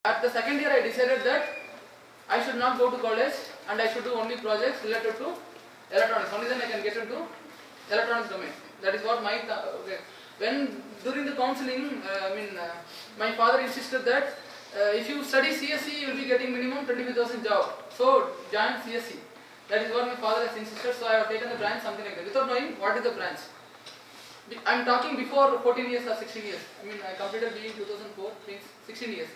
at the second year I decided that I should not go to college and I should do only projects related to electronics. Only then I can get into electronics domain. That is what my okay. When during the counseling, my father insisted that if you study CSE, you will be getting minimum 25,000 job. So join CSE. That is what my father has insisted. So I have taken the branch, something like that, without knowing what is the branch. I am talking before 14 years or 16 years. I completed BE in 2004, means 16 years.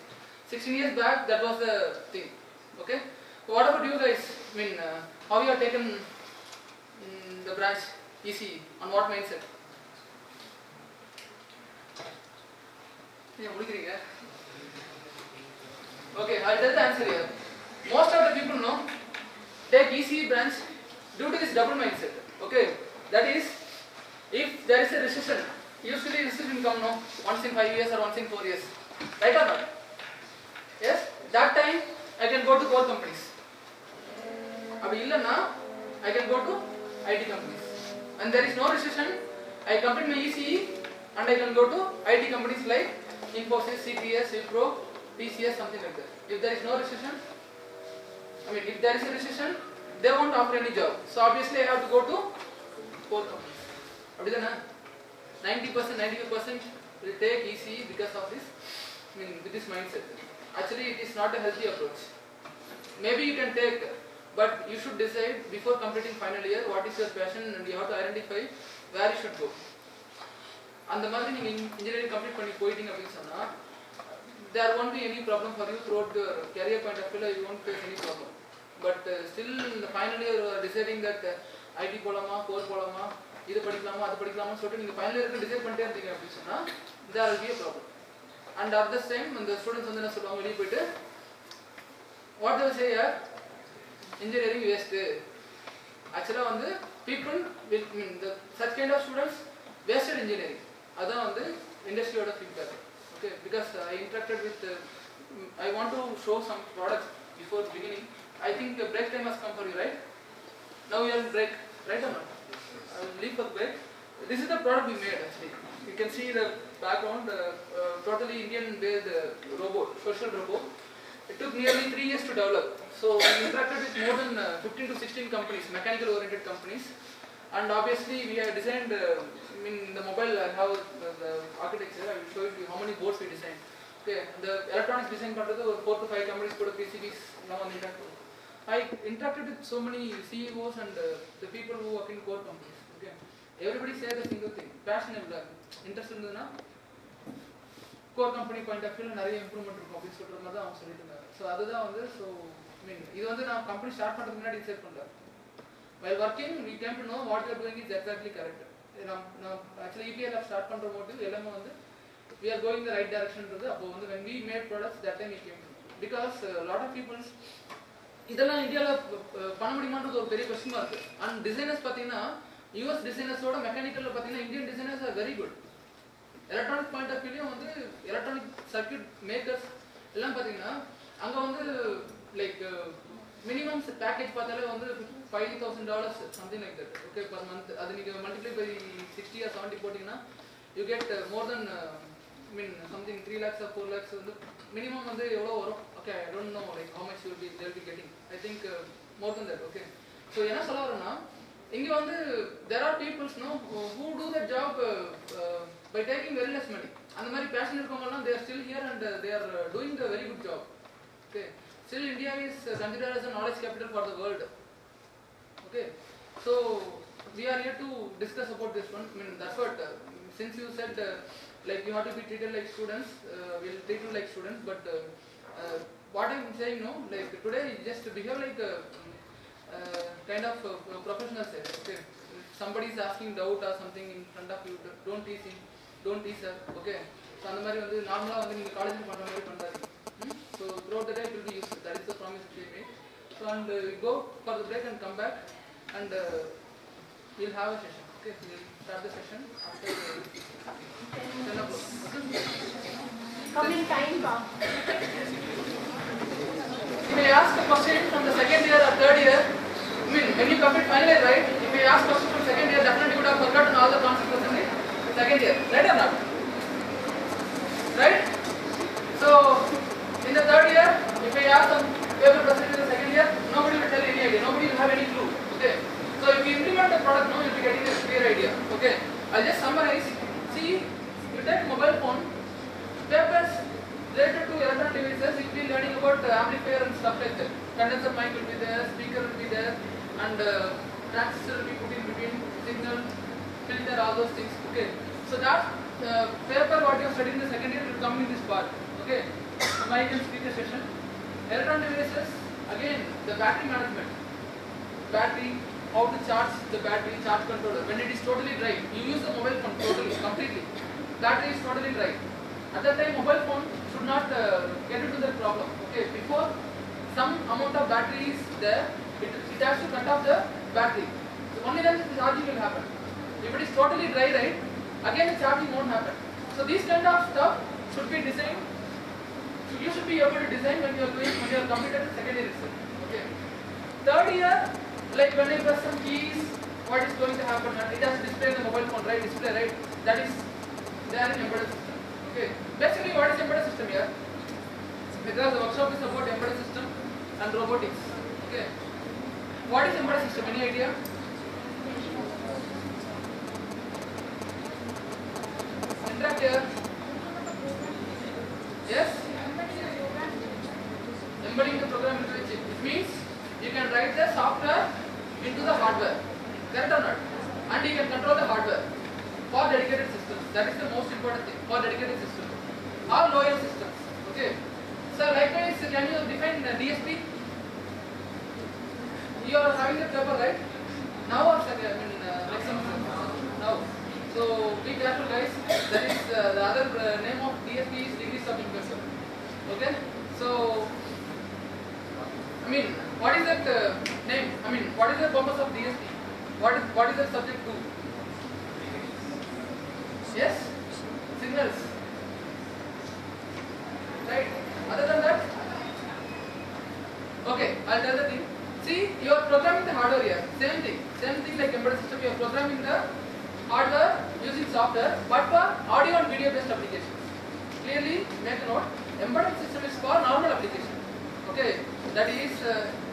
16 years back, that was the thing. Okay. So what about you guys? How you have taken the branch ECE? On what mindset? Okay, I'll tell the answer here. Most of the people know take ECE branch due to this double mindset. Okay, that is, if there is a recession, usually recession come once in 5 years or once in 4 years, right or not? Yes, that time I can go to core companies. I can go to IT companies. When there is no recession, I complete my ECE and I can go to IT companies like Infosys, CTS, Wipro, TCS, something like that. If there is no recession, if there is a recession, they won't offer any job. So obviously I have to go to core companies. 90%, 95% will take ECE because of this, with this mindset. Actually, it is not a healthy approach. Maybe you can take, but you should decide before completing final year what is your passion, and you have to identify where you should go. And the மாதிரி நீங்க engineering complete பண்ணி போயிட்டீங்க அப்படினு சொன்னா there won't be any problem for you throughout your career point of view. You won't face any problem. But still in the final year you are deciding that IT போலாமா core போலாமா இது படிக்கலாமா அது படிக்கலாமா சொல்லிட்டு நீங்க final year டிசைட் பண்ணிட்டே இருந்தீங்க அப்படினு சொன்னா there will be a problem. And at the same when the students வந்து என்ன சொல்லுவாங்க வெளிய போயிட்டு what they will say here, engineering waste. Actually வந்து people will such kind of students wasted engineering. That's the industry feedback. Okay, because I interacted with, I want to show some products before beginning. I think the break time has come for you, right? Now we are in break, right or not? I will leave for break. This is the product we made actually. You can see the background, totally Indian-based robot, social robot. It took nearly 3 years to develop. So we interacted with more than 15 to 16 companies, mechanical-oriented companies. And obviously we have designed, the mobile I have the architecture, I will show you how many boards we designed. Okay, the electronics design part of the 4 to 5 companies put PCBs now on the interactive. I interacted with so many CEOs and the people who work in core companies. Okay, everybody says a single thing, passion and interest in the core company point of view and improvement companies. So other than so this is the company start decide. While working, we came to know what we are doing is exactly correct. Actually, EPL have start motive, we are going the right direction. When we made products, that time we came to know. Because a lot of people, India is a very question mark. And designers, US designers, mechanical, Indian designers are very good. Electronic point of view, electronic circuit makers, like minimum package $5,000, something like that. Okay, per month. Multiply by 60 or 70, you get more than something 3 lakhs or 4 lakhs. Minimum okay, I don't know like how much they'll be getting. I think more than that. Okay. So there are people who do the job by taking very less money. And the passionate they are still here and they are doing a very good job. Okay. Still India is considered as a knowledge capital for the world. Okay. So we are here to discuss about this one. That's what, since you said like you have to be treated like students, we'll treat you like students, but what I'm saying like today just behave like a kind of professional side. Okay. If somebody is asking doubt or something in front of you, don't tease him, don't tease her. Okay. So normally college so throughout the day it will be useful. That is the promise we made. So and we go for the break and come back and we'll have a session. Okay, we'll start the session after 10 o'clock. Come in time, You may ask a question from the second year or third year. When you complete final year, right? If you ask questions from second year, definitely you would have forgotten all the concepts in the second year. Right or not? Right? So in the third year, have some paper percentage in the second year, nobody will tell any idea, nobody will have any clue. Okay. So if you implement the product now, you'll be getting a clear idea. Okay. I'll just summarize. See, you take mobile phone, papers related to electronic devices, you'll be learning about amplifier and stuff like that. Condenser mic will be there, speaker will be there, and transistor will be put in between, signal, filter, all those things. Okay. So that paper what you have studied in the second year will come in this part. Okay. Mic and speaker session. Electronic devices, again the battery management. Battery, how to charge the battery, charge controller. When it is totally dry, you use the mobile phone totally, completely. Battery is totally dry. At that time, mobile phone should not get into that problem. Okay, before some amount of battery is there, it has to cut off the battery. So only then the charging will happen. If it is totally dry, right, again the charging won't happen. So these kind of stuff should be designed. So you should be able to design when you are completed the second year itself. Okay. Third year, like when you press some keys, what is going to happen? It has to display in the mobile phone, right? Display, right? That is there in embedded system. Okay. Basically, what is embedded system here? Because the workshop is about embedded system and robotics. Okay. What is embedded system? Any idea? Interact here. Yes? Embedding the program into the chip. It means you can write the software into the hardware. Correct or not? And you can control the hardware for dedicated systems. That is the most important thing for dedicated systems. Or lower systems. Okay. So likewise, can you define DSP? You are having the paper, right? Now or next semester? Now. So be careful, guys. That is the other name of DSP is degree sub inversion. Okay. So what is that name? What is the purpose of DSP? What is the subject to? Yes? Signals. Right? Other than that? Okay, I'll tell the thing. See, you are programming the hardware here. Same thing like embedded system, you are programming the hardware using software, but for audio and video based applications. Clearly make a note, embedded system is for normal application. Okay, that is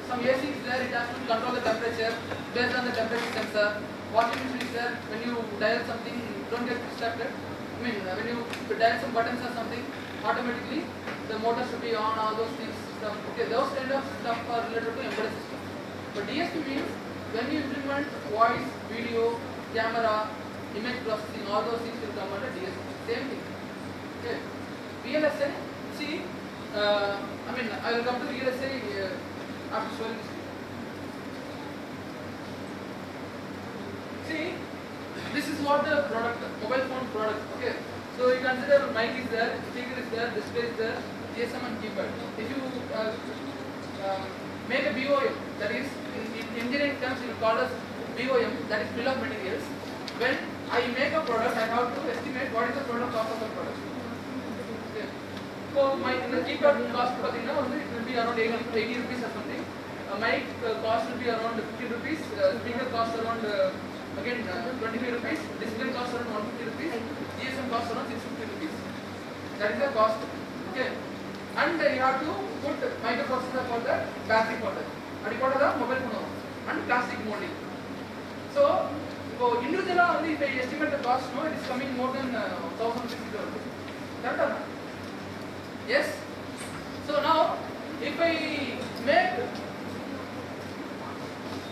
some AC is there, it has to control the temperature based on the temperature sensor. Washing machine is there, when you dial something, don't get distracted. When you dial some buttons or something, automatically the motor should be on, all those things. Stuff. Okay, those kind of stuff are related to embedded system. But DSP means when you implement voice, video, camera, image processing, all those things will come under DSP. Same thing. Okay. VLSI, see, I will come to VLSI after showing this. See, this is what the product, mobile phone product. Okay. So you consider mic is there, speaker is there, display is there, GSM and keypad. If you make a BOM, that is in engineering terms we call as BOM, that is bill of materials. When I make a product, I have to estimate what is the product cost of the product. Okay. So the keypad cost it will be around 80 rupees or something. Mic cost will be around 50 rupees. Speaker cost around again 25 rupees. Display cost around 150 rupees. GSM cost around 650 rupees. That is the cost. Okay. And you have to put microprocessor for the battery for that. And for the mobile phone and plastic molding. So individual only if I estimate the cost, no, it is coming more than 1,060 rupees. Correct or not? Yes. So now if I make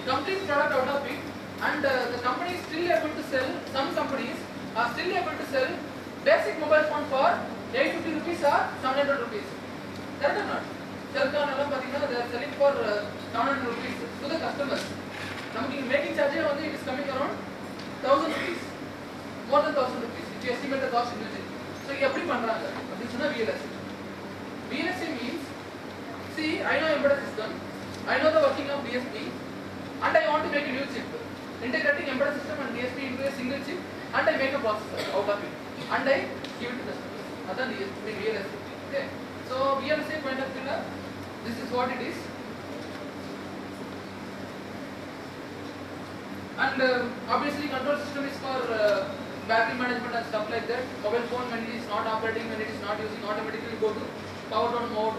complete product out of it, and the company is still able to sell, some companies are still able to sell basic mobile phone for 850 rupees or 700 rupees. Correct or not? Cellphone they are selling for 700 rupees to the customers. Making charge it is coming around 1,000 rupees, more than 1,000 rupees, if you estimate the cost individually. So you apply pandranga. This is VLSI. VLSI means, see, I know embedded system, I know the working of DSP, and I want to make a new chip. Integrating embedded system and DSP into a single chip, and I make a processor out of it, and I give it to the customer. That's the VLSI. Okay. So VLSI point of view, this is what it is. And obviously control system is for battery management and stuff like that. Mobile phone when it is not operating, when it is not using, automatically go to power down mode.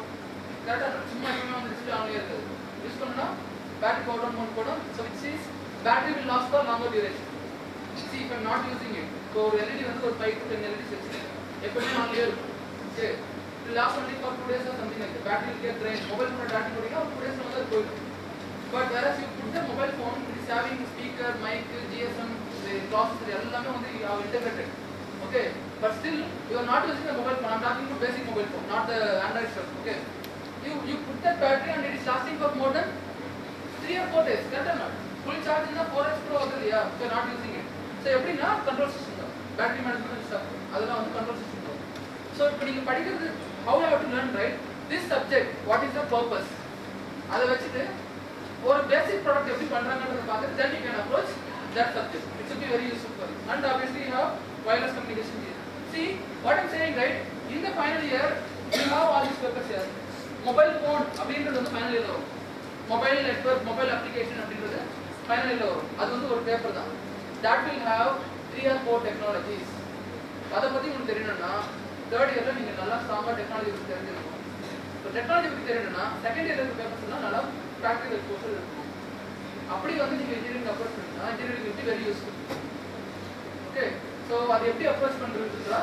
That are battery will last for longer duration. See, if I'm not using it, so LED வந்து ஒரு 5 to 10 LEDs வச்சிருக்கேன். எப்பவுமே on year. Okay. It will last only for 2 days or something like that. Battery will get drained. Mobile phone battery போட்டீங்கன்னா ஒரு 2 days வந்து அது போயிடும். But whereas you put the mobile phone, it is having speaker, mic, GSM, the processor, எல்லாமே வந்து you have integrated. Okay. But still, you are not using the mobile phone. I'm talking about basic mobile phone, not the Android stuff. Okay. You put that battery and it is lasting for more than 3 or 4 days. Correct or not? Full charge in the 4x Pro ஆகுது இல்லையா? You are not using it. So எப்படின்னா control system தான். Battery management stuff. அதெல்லாம் வந்து control system தான். So இப்போ நீங்க படிக்கிறது how you have to learn, right? This subject, what is the purpose? அதை வச்சுட்டு ஒரு basic product எப்படி பண்றாங்கன்றத பார்த்து then you can approach that subject. It should be very useful for you. And obviously you have wireless communication here. See what I'm saying, right? In the final year you have all these papers here. Mobile phone அப்படின்றது வந்து final year வரும். Mobile network, mobile application அப்படின்றது final year வரும். அது வந்து ஒரு paper தான். That will have 3 or 4 technologies. அதை பத்தி உங்களுக்கு தெரியணும்னா third yearல நீங்க நல்லா ஸ்ட்ராங்கா டெக்னாலஜி பத்தி தெரிஞ்சிருக்கணும். இப்போ டெக்னாலஜி பத்தி தெரியணும்னா செகண்ட் இயர்ல இருக்க பேப்பர்ஸ் எல்லாம் நல்லா practical exposure இருக்கும். அப்படி வந்து நீங்க இன்ஜினியரிங் அப்ரோச் பண்ணீங்கன்னா engineering will be very useful. Okay. So அது எப்படி அப்ரோச் பண்றதுன்னா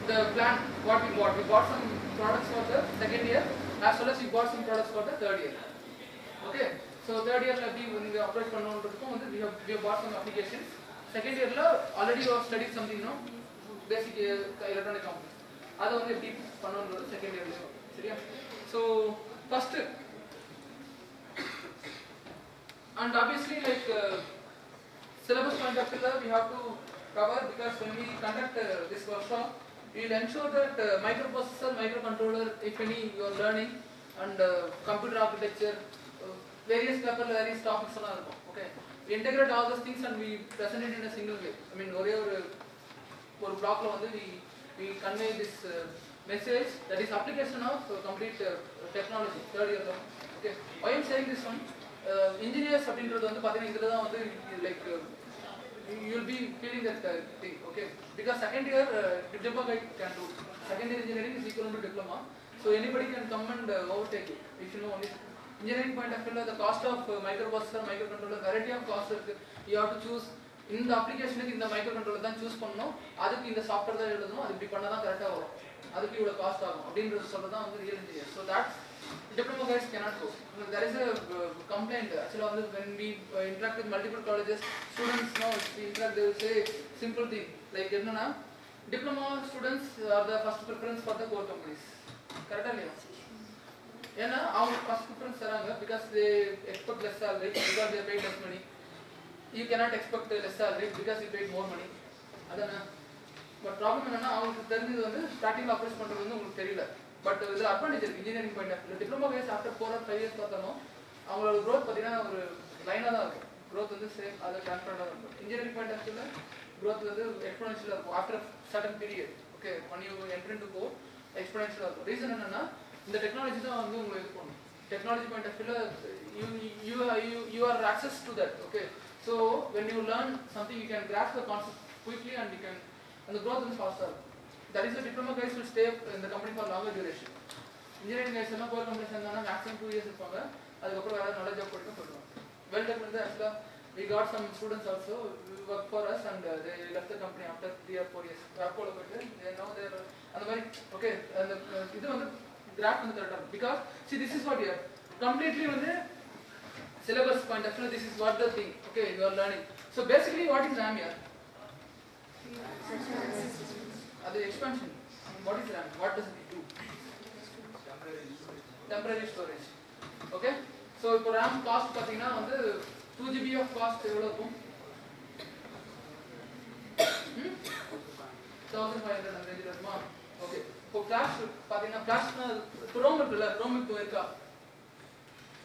the plan what we bought some products for the second year as well as we bought some products for the third year. Okay. So third year எப்படி நீங்க approach பண்ணனும்ன்றதுக்கும் வந்து we have bought some applications. Second yearல already you have studied something, no, basic electronic components. அது வந்து எப்படி பண்ணனும்ன்றது second yearல சரியா? So first and obviously like syllabus point of view we have to cover, because when we conduct this workshop we will ensure that microprocessor, microcontroller, if any you are learning, and computer architecture, various paper, various topics are there. Okay, we integrate all those things and we present it in a single way. I mean ஒரு block la வந்து we convey this message, that is application of complete technology third year. Okay, why I am saying this one, engineers அப்படின்றது வந்து பாத்தீங்கன்னா இதுல தான் வந்து like you will be feeling that thing. Okay, because second year diploma guy can do. Second year engineering is equivalent to diploma, so anybody can come and overtake it if you know only engineering point of view. The cost of microprocessor, microcontroller, variety of costs இருக்கு. You have to choose இந்த அப்ளிகேஷனுக்கு இந்த microcontroller தான் choose பண்ணனும், அதுக்கு இந்த software தான் எழுதணும், அது இப்படி பண்ணா தான் கரெக்ட்டா வரும், அதுக்கு இவ்வளவு காஸ்ட் ஆகும் அப்படின்றது சொல்றது தான் வந்து real engineer. So that diploma guys cannot go. There is a complaint actually on this when we interact with multiple colleges, students know we interact, they will say simple thing like என்னன்னா diploma students are the first preference for the core companies. கரெக்ட்டா இல்லையா? ஏன்னா அவங்க first preference தராங்க because they expect less salary, because they pay less money. You cannot expect less salary because you paid more money. அதானே? But problem என்னன்னா அவங்களுக்கு தெரிஞ்சது வந்து ஸ்டார்டிங்ல அப்ரோச் பண்றது வந்து உங்களுக்கு தெரியல. பட் இதுல அட்வான்டேஜ் இருக்கு engineering point of view. Diploma guys after 4 or 5 years பார்த்தாலும் அவங்களோட growth பாத்தீங்கன்னா ஒரு லைனா தான் இருக்கும். growth வந்து சேம் அது கான்ஸ்டன்ட்டா தான் இருக்கும். இன்ஜினியரிங் பாயிண்ட் ஆஃப் வியூல growth வந்து எக்ஸ்போனென்ஷியலா இருக்கும் after certain period. Okay, when you enter into core எக்ஸ்போனென்ஷியலா இருக்கும். ரீசன் என்னன்னா இந்த டெக்னாலஜி தான் வந்து உங்களுக்கு இது பண்ணும். டெக்னாலஜி பாயிண்ட் ஆஃப் வியூல you are access to that. Okay, so when you learn something you can grasp the concept quickly and you can, and the growth is faster. That is the diploma guys will stay in the company for longer duration. Engineering guys எல்லாம் core companies இருந்தாங்கன்னா maximum 2 years இருப்பாங்க, அதுக்கப்புறம் வேற நல்ல job போட்டு போயிடுவாங்க. Well tech வந்து actually we got some students also work for us and they left the company after 3 or 4 years. Apollo போயிட்டு they now they are அந்த மாதிரி. Okay, and இது வந்து graph வந்து கரெக்ட்டா because see this is what you are completely வந்து syllabus point of view, this is what the thing. Okay, you are learning. So basically what is RAM here? The expansion. What is RAM? What does it do? Temporary storage. Okay, so இப்போ RAM cost பாத்தீங்கன்னா வந்து 2 GB of cost எவ்வளவு இருக்கும்? 1500 அந்த ரேஞ்சில இருக்குமா? Okay, இப்போ flash பாத்தீங்கன்னா flashனா ROM இருக்குல்ல, ROM இப்போ இருக்கா?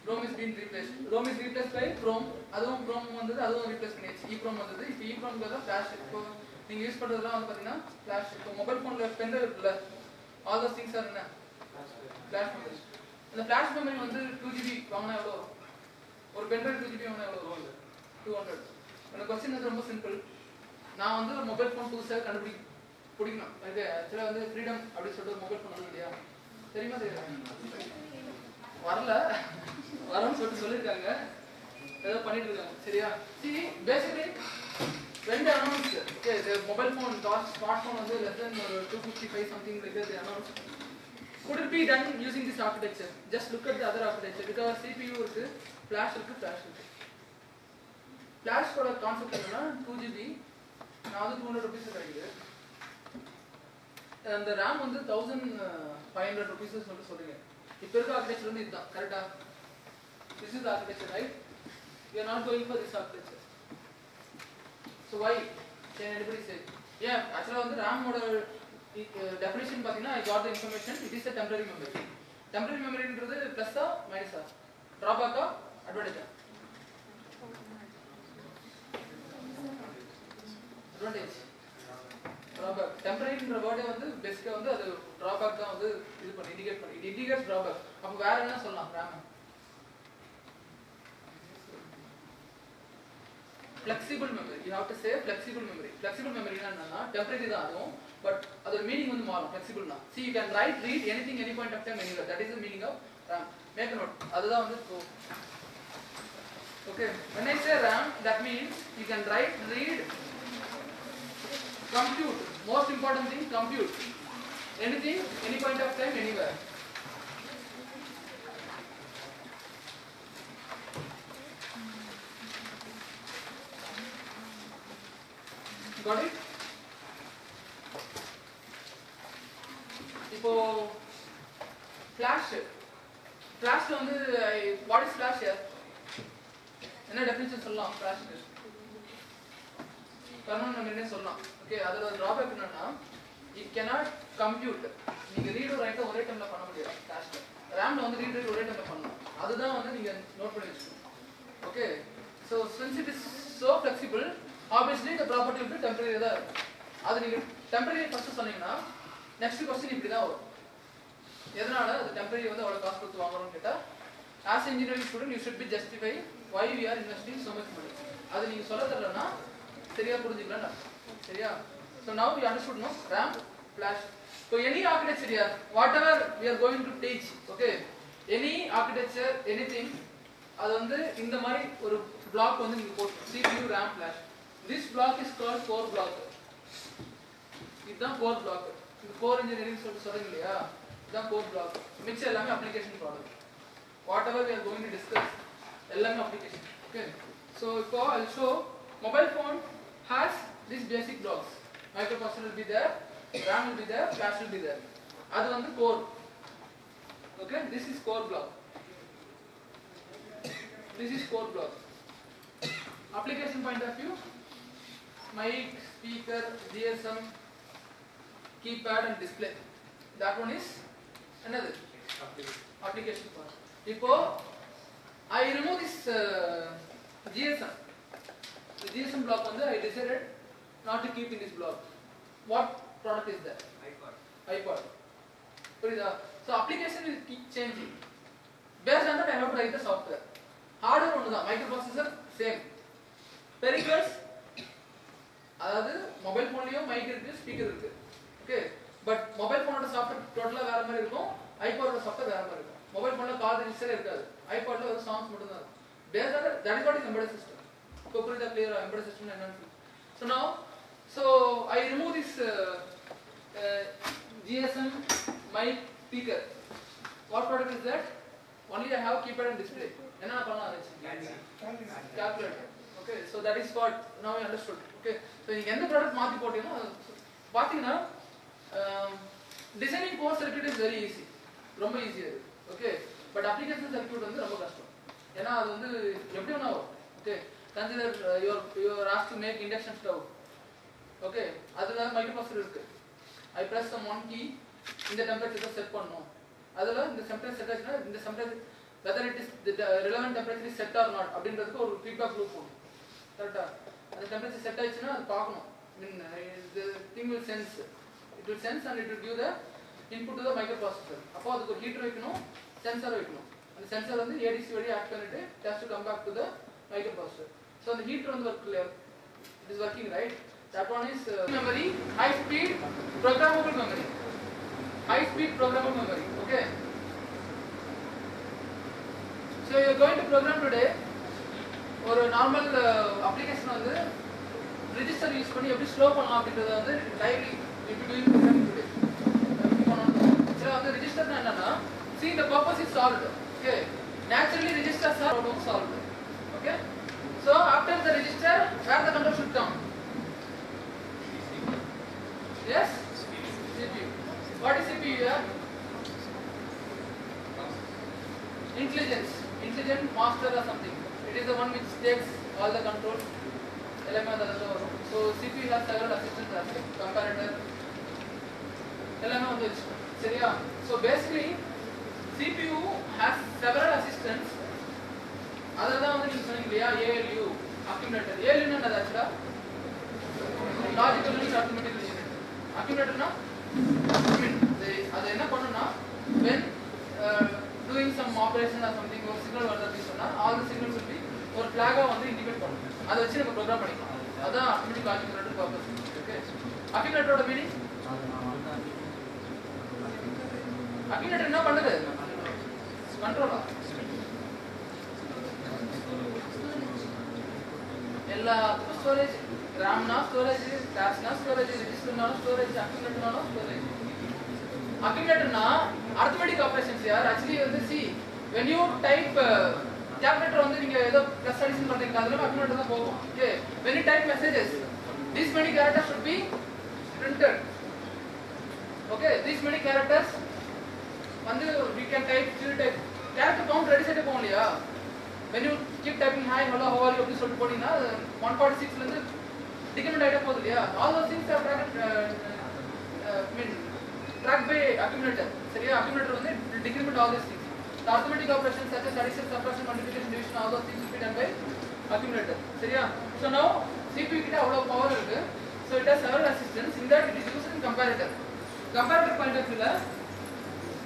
ROM is being replaced. ROM is replaced by PROM. அதுவும் PROM வந்தது, அதுவும் replace பண்ணியாச்சு. EEPROM வந்தது. இப்போ EEPROM க்கு flash இப்போ நீங்க யூஸ் பண்றதெல்லாம் வந்து பாத்தீங்கன்னா flash. இப்போ மொபைல் போன்ல பென் டிரைவ் இருக்குல்ல, all those things are என்ன? flash memory. அந்த flash memory வந்து 2 GB வாங்குனா எவ்வளவு வரும்? ஒரு பென் டிரைவ் 2 GB வாங்குனா எவ்வளவு வரும்? 200. அந்த क्वेश्चन வந்து ரொம்ப சிம்பிள். நான் வந்து ஒரு மொபைல் ஃபோன் புதுசா பிடிக்கணும். இது ஆக்சுவலா வந்து ஃப்ரீடம் அப்படி சொல்லிட்டு மொபைல் ஃபோன் வந்து இல்லையா? தெரியுமா? வரல வரன்னு சொல்லிட்டு சொல்லிருக்காங்க. ஏதோ பண்ணிட்டு இருக்காங்க சரியா see basically when they announced okay the mobile phone smartphone வந்து less than 255 something like that they announced could it be done using this architecture just look at the other architecture because CPU இருக்கு flash இருக்கு flash ஓட concept என்னன்னா 2GB நான் வந்து 200 rupees கிடைக்குது அந்த RAM வந்து 1500 rupees சொல்றீங்க இப்போ இருக்க ஆர்க்கிடெக்சர் வந்து இதுதான் கரெக்ட்டா this is the architecture right we are not going for this architecture so why can anybody say yeah actually வந்து RAM ஓட definition பாத்தீங்கன்னா I got the information it is a temporary memory ன்றது plus ஆ minus ஆ drawback ஆ advantage ஆ advantage drawback temporary ன்ற word வந்து பேசிக்கா வந்து அது drawback தான் வந்து இது பண்ணி இண்டிகேட் பண்ணி it indicates drawback அப்ப வேற என்ன சொல்லலாம் RAM flexible memory you have to say flexible memory னா என்னன்னா temporary தான் அதுவும் but அதோட மீனிங் வந்து மாறும் flexible னா see you can write read anything any point of time anywhere that is the meaning of RAM make a note அதுதான் வந்து okay when I say RAM that means you can write read compute most important thing compute anything any point of time anywhere got it இப்போ flash வந்து what is flash here என்ன definition சொல்லலாம் flash க்கு kernel மெமரினே சொல்லலாம் okay அதோட drawback என்னன்னா it cannot compute நீங்க read or write ஒரே டைம்ல பண்ண முடியாது flash ல RAM ல வந்து read ஒரே டைம்ல பண்ணலாம் அதுதான் வந்து நீங்க நோட் பண்ணி வச்சுக்கணும் okay so since it is so flexible obviously the property will be temporary தான் அது நீங்க temporary ஃபர்ஸ்ட் சொன்னீங்கன்னா next question இப்படி தான் வரும் எதனால அது temporary வந்து அவ்வளவு காசு கொடுத்து வாங்குறோம்னு கேட்டா as engineering student you should be justify why we are investing so much money அது நீங்க சொல்ல தெரியலனா சரியா புரிஞ்சுக்கலாம் சரியா so now you understood no RAM flash so any architecture here whatever we are going to teach okay any architecture anything அது வந்து இந்த மாதிரி ஒரு block வந்து நீங்க போட்டு CPU RAM flash this block is called core block இதுதான் core block இது core engineering சொல்றீங்க இல்லையா இதுதான் core block மிச்ச எல்லாமே application product whatever we are going to discuss எல்லாமே application okay so இப்போ I'll show mobile phone has these basic blocks microprocessor will be there RAM will be there flash will be there அது வந்து core okay this is core block application point of view mic speaker GSM keypad and display that one is another application part இப்போ I remove this GSM the GSM block வந்து I decided not to keep in this block what product is that iPod புரியுதா so application will keep changing based on that I have to write the software hardware ஒண்ணுதான் microprocessor same peripherals அதாவது mobile ஃபோன்லயும் mic இருக்கு speaker இருக்கு okay but mobile ஃபோனோட software டோட்டலா வேற மாதிரி இருக்கும் ஐபாடோட சாஃப்ட்வேர் வேற மாதிரி இருக்கும் மொபைல் ஃபோன்ல கால் ரெஜிஸ்டரே இருக்காது ஐபாட்ல ஒரு சாங்ஸ் மட்டும் தான் இருக்கும் base on that is what is embedded system இப்போ புரியுதா கிளியரா எம்பெடெட் சிஸ்டம் என்னன்னு so now so I remove this GSM mic speaker what product is that only I have keypad and display என்ன பண்ணலாம் calculator okay so that is what now I understood okay so நீங்க எந்த product மாத்தி போட்டீங்கன்னா பாத்தீங்கன்னா designing core circuit is very easy ரொம்ப ஈஸியா இருக்கு ஓகே பட் அப்ளிகேஷன் சர்க்யூட் வந்து ரொம்ப கஷ்டம் ஏன்னா அது வந்து எப்படி வேணா வரும் okay consider your ask to make induction stove okay அதுல மைக்ரோப்ராசஸர் இருக்கு I press some one key இந்த டெம்பரேச்சர் செட் பண்ணனும் அதுல இந்த டெம்பரேச்சர் செட் ஆச்சுனா இந்த temperature whether it is the relevant temperature is set or not அப்படின்றதுக்கு ஒரு feedback loop போடும் கரெக்ட்டா அந்த டெம்பரேச்சர் செட் ஆயிடுச்சுனா அது பார்க்கணும் I mean the thing will sense and it will give the input to the microprocessor அப்போ அதுக்கு ஒரு ஹீட்டர் வைக்கணும் சென்சார் வைக்கணும் அந்த சென்சார் வந்து ADC வழியா ஆக்ட் பண்ணிட்டு it has to come back to the microprocessor so அந்த ஹீட்டர் வந்து work it is working right that one is memory high speed programmable memory okay so you are going to program today ஒரு normal application வந்து register use பண்ணி எப்படி slow பண்ணலாம் அப்படின்றத வந்து lively எப்படி டூயிங் ப்ரோக்ராமிங் டுடே சில வந்து ரெஜிஸ்டர்னா என்னன்னா see the purpose is solved. Okay, naturally registers are problem solved. Okay, so after the register where the control should come? Yes, CPU. What is CPU here? Intelligent master or something. It is the one which takes all the control. So CPU has several assistants as well. Comparator. So basically CPU has several assistants. Other than ALU, accumulator. ALU is actually logical unit, arithmetic unit. Accumulator na? When doing some operation or something, or signal all the signals will be or flag indicate பண்ணனும். அதை வச்சு நம்ம program பண்ணிக்கலாம். அதான் arithmetic accumulator purpose. Okay. Accumulator meaning? Accumulator என்ன பண்ணுது? கண்ட்ரோலா. எல்லா storage, RAM na storage, cache na storage, register na storage, accumulator na storage. Accumulator na arithmetic operations here. Actually வந்து see when you type calculator வந்து நீங்க ஏதோ plus addition பண்றீங்க அதுல accumulator தான் போகும். Okay, when you type messages these many characters should be printed. Okay, these many characters வந்து we can type few type character count ready set போகும் இல்லையா? when you keep typing hi hello how are you அப்படி சொல்லிட்டு போனீங்கன்னா 146 ல இருந்து decrement ஆயிட்டே போகுது இல்லையா? all those things are tracked by accumulator. சரியா? accumulator வந்து decrement all these things. The arithmetic operations such as addition, subtraction, multiplication, division, all those things will be done by accumulator. சரியா? So now CPU கிட்ட அவ்வளவு power இருக்கு. So it has several assistants. In that it is used in comparator. Comparator point of view la,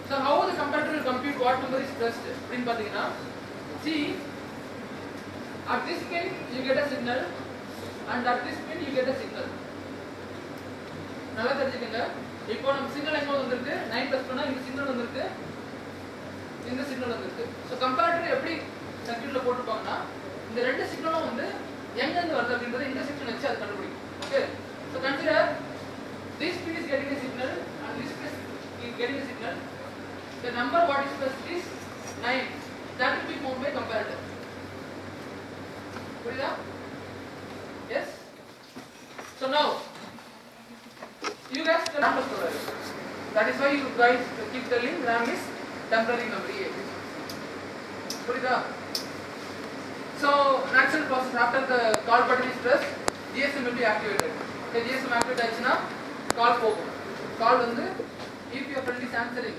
so how the comparator will compute what number is pressed? அப்படின்னு பாத்தீங்கன்னா, see at this pin you get a signal and at this pin you get a signal. நல்லா தெரிஞ்சுக்கங்க. இப்போ நம்ம signal எங்க வந்திருக்கு 9 plus பண்ணா இந்த சிக்னல் வந்திருக்கு இந்த சிக்னல் வந்திருக்கு. சோ கம்பேரட்டர் எப்படி சர்க்யூட்ல போட்டுப்பாங்கன்னா இந்த ரெண்டு சிக்னலும் வந்து எங்க இருந்து வருது அப்படிங்கறத இன்டர்செக்ஷன் வச்சு அது கண்டுபிடிக்கும். Okay, so consider this pin is getting a signal and this pin is getting a signal. The number what is pressed is 9. That will be found by comparator. புரியுதா? Yes. So now you guys can RAM storage. That is why you guys keep telling RAM is temporary memory. Purida. So natural process after the call button is pressed, GSM will be activated. The GSM activate ஆச்சுனா call போகும். Call வந்து if your friend is answering,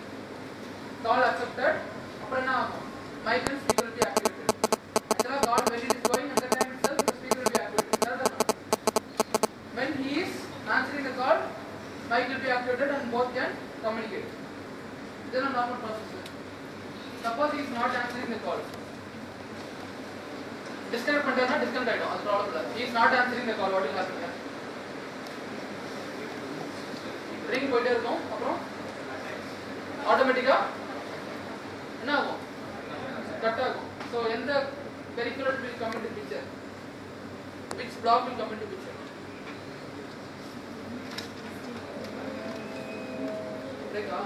call accepted. அப்புறம் என்ன ஆகும்? Mic and speaker will be activated. Actually call when it is going at the time itself, the speaker will be activated. That's the when he is answering the call, mic will be activated and both can communicate. This is a normal process. Suppose he is not answering the call. Disconnect பண்ணா disconnect ஆயிடும். அது problem இல்ல. He is not answering the call. What will happen here? ring போயிட்டே இருக்கும். அப்புறம் ஆட்டோமேட்டிக்கா என்ன ஆகும்? கட் ஆகும். So எந்த peripheral will come into picture? Which block will come into picture? Rega.